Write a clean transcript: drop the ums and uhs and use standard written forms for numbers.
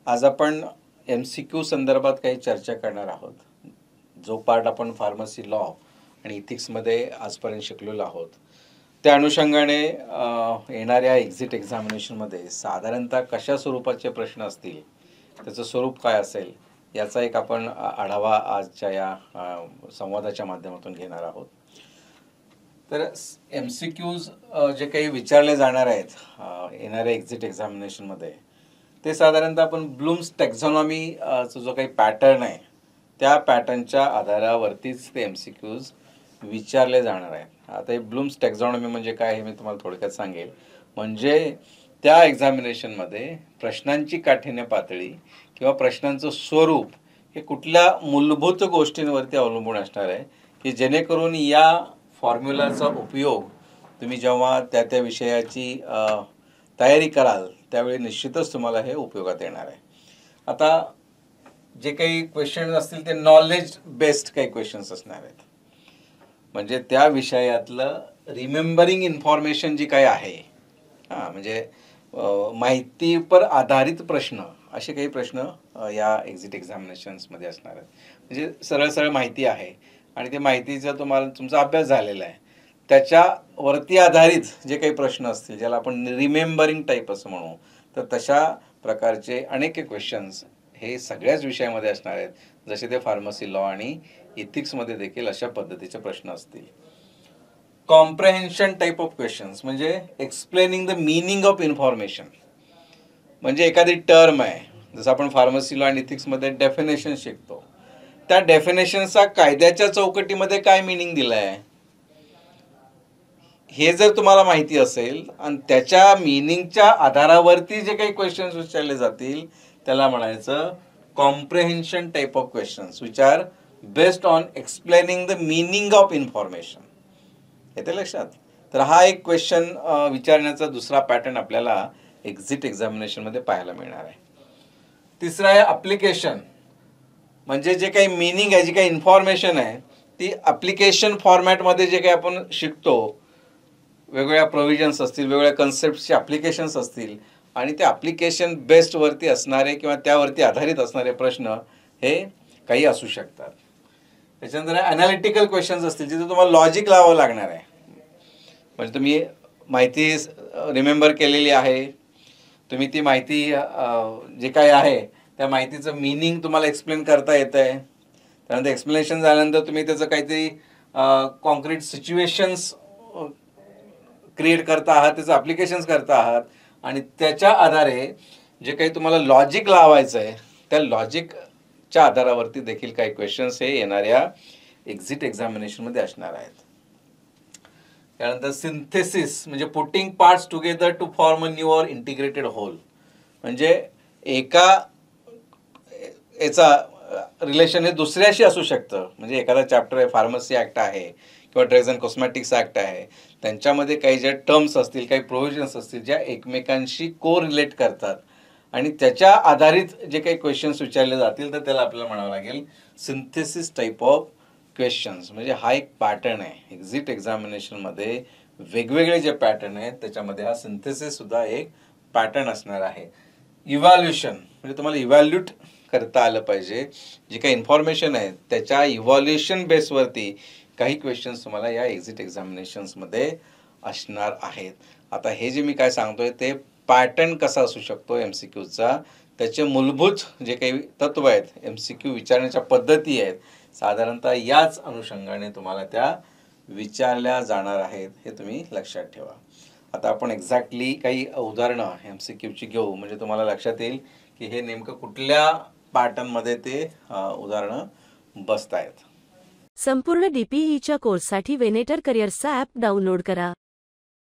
आज आपण MCQ संदर्भात काही चर्चा करणार आहोत. जो पार्ट आपण फार्मसी लॉ आणि इथिक्समध्ये आजपर्यंत शिकलेलो आहोत, त्या अनुषंगाने येणाऱ्या एक्झिट एक्झामिनेशनमध्ये साधारणतः कशा स्वरूपाचे प्रश्न असतील, त्याचं स्वरूप काय असेल, याचा एक आपण आढावा आजच्या या संवादाच्या माध्यमातून घेणार आहोत. तर MCQs जे काही विचारले जाणार आहेत येणाऱ्या एक्झिट एक्झामिनेशनमध्ये, ते साधारणतः आपण ब्लूम्स टॅक्झॉनॉमीचा जो काही पॅटर्न आहे त्या पॅटर्नच्या आधारावरतीच ते MCQs विचारले जाणार आहेत. आता हे ब्लूम्स टॅक्झॉनॉमी म्हणजे काय हे मी तुम्हाला थोडक्यात सांगेल. म्हणजे त्या एक्झामिनेशनमध्ये प्रश्नांची काठिण्य पातळी किंवा प्रश्नांचं स्वरूप हे कुठल्या मूलभूत गोष्टींवरती अवलंबून असणार आहे, की जेणेकरून या फॉर्म्युलाचा उपयोग तुम्ही जेव्हा त्या विषयाची तयारी कराल त्यावेळी निश्चितच तुम्हाला हे उपयोगात येणार आहे. आता जे काही क्वेश्चन्स असतील ते नॉलेज बेस्ड काही क्वेश्चन्स असणार आहेत. म्हणजे त्या विषयातलं रिमेंबरिंग इन्फॉर्मेशन जी काही आहे, म्हणजे माहितीपर आधारित प्रश्न, असे काही प्रश्न या एक्झिट एक्झामिनेशन्समध्ये असणार आहेत. म्हणजे सरळ सरळ माहिती आहे आणि ते माहितीचा तुमचा अभ्यास झालेला आहे, त्याच्यावरती आधारित जे काही प्रश्न असतील, ज्याला आपण रिमेंबरिंग टाईप असं म्हणू, तर तशा प्रकारचे अनेक क्वेश्चन्स हे सगळ्याच विषयामध्ये असणार आहेत. जसे ते फार्मसी लॉ आणि इथिक्समध्ये देखील अशा पद्धतीचे प्रश्न असतील. कॉम्प्रेहेन्शन टाईप ऑफ क्वेश्चन्स म्हणजे explaining the meaning of information. म्हणजे एखादी टर्म आहे, जसं आपण फार्मसी लॉ आणि इथिक्समध्ये डेफिनेशन शिकतो, त्या डेफिनेशनचा कायद्याच्या चौकटीमध्ये काय मीनिंग दिलं आहे हे जर तुम्हाला माहिती असेल आणि त्याच्या मीनिंगच्या आधारावरती जे काही क्वेश्चन्स विचारले जातील त्याला म्हणायचं comprehension type of questions which are based on explaining the meaning of information. येते लक्षात? तर हा एक क्वेश्चन विचारण्याचा दुसरा पॅटर्न आपल्याला एक्झिट एक्झामिनेशनमध्ये पाहायला मिळणार आहे. तिसरा आहे ॲप्लिकेशन. म्हणजे जे काही मीनिंग आहे, जी काही इन्फॉर्मेशन आहे ती ॲप्लिकेशन फॉर्मॅटमध्ये जे काही आपण शिकतो, वेगवेगळ्या प्रोव्हिजन्स असतील, वेगवेगळ्या कन्सेप्टचे ॲप्लिकेशन्स असतील आणि त्या ॲप्लिकेशन बेस्डवरती असणारे किंवा त्यावरती आधारित असणारे प्रश्न हे काही असू शकतात. त्याच्यानंतर ॲनालिटिकल क्वेश्चन्स असतील, जिथे तुम्हाला लॉजिक लावावं लागणार आहे. म्हणजे तुम्ही माहिती रिमेंबर केलेली आहे, तुम्ही ती माहिती जे काय आहे त्या माहितीचं मीनिंग तुम्हाला एक्सप्लेन करता येतं आहे. त्यानंतर एक्सप्लेनेशन झाल्यानंतर तुम्ही त्याचं काहीतरी कॉन्क्रीट सिच्युएशन्स क्रिएट करता आहात, त्याचं ॲप्लिकेशन्स करता आहात आणि त्याच्या आधारे जे काही तुम्हाला लॉजिक लावायचं आहे त्या लॉजिकच्या आधारावरती देखील काही क्वेश्चन्स हे येणाऱ्या एक्झिट एक्झामिनेशनमध्ये असणार आहेत. त्यानंतर सिंथेसिस म्हणजे putting parts together to form a new or integrated whole. म्हणजे एका याचा रिलेशन हे दुसऱ्याशी असू शकतं. म्हणजे एखादा चॅप्टर आहे, फार्मसी ॲक्ट आहे किंवा ड्रग्ज अँड कॉस्मॅटिक्स ॲक्ट आहे, त्यांच्यामध्ये काही ज्या टर्म्स असतील, काही प्रोव्हिजन्स असतील ज्या एकमेकांशी को रिलेट करतात आणि त्याच्या आधारित जे काही क्वेश्चन्स विचारले जातील तर त्याला आपल्याला म्हणावं लागेल सिंथेसिस टाईप ऑफ क्वेश्चन्स. म्हणजे हा एक पॅटर्न आहे एक्झिट एक्झामिनेशनमध्ये. वेगवेगळे जे पॅटर्न आहेत त्याच्यामध्ये हा सिंथेसिस सुद्धा एक पॅटर्न असणार आहे. इव्हॅल्युएशन म्हणजे तुम्हाला इव्हॅल्यूट करता आलं पाहिजे. जे काही इन्फॉर्मेशन आहे त्याच्या इव्हॅल्युएशन बेसवरती काही क्वेश्चन्स तुम्हाला या एक्झिट एक्झामिनेशन्समध्ये असणार आहेत. आता हे जे मी काय सांगतोय ते पॅटर्न कसा असू शकतो MCQचा, त्याचे मूलभूत जे काही तत्व आहेत, MCQ विचारण्याच्या पद्धती आहेत, साधारणतः याच अनुषंगाने तुम्हाला त्या विचारल्या जाणार आहेत, हे तुम्ही लक्षात ठेवा. आता आपण एक्झॅक्टली काही उदाहरणं MCQची घेऊ म्हणजे तुम्हाला लक्षात येईल की हे नेमकं कुठल्या पॅटर्नमध्ये ते उदाहरणं बसत आहेत. संपूर्ण DPEच्या कोर्ससाठी वेनेटर करिअर्सचा ॲप डाउनलोड करा.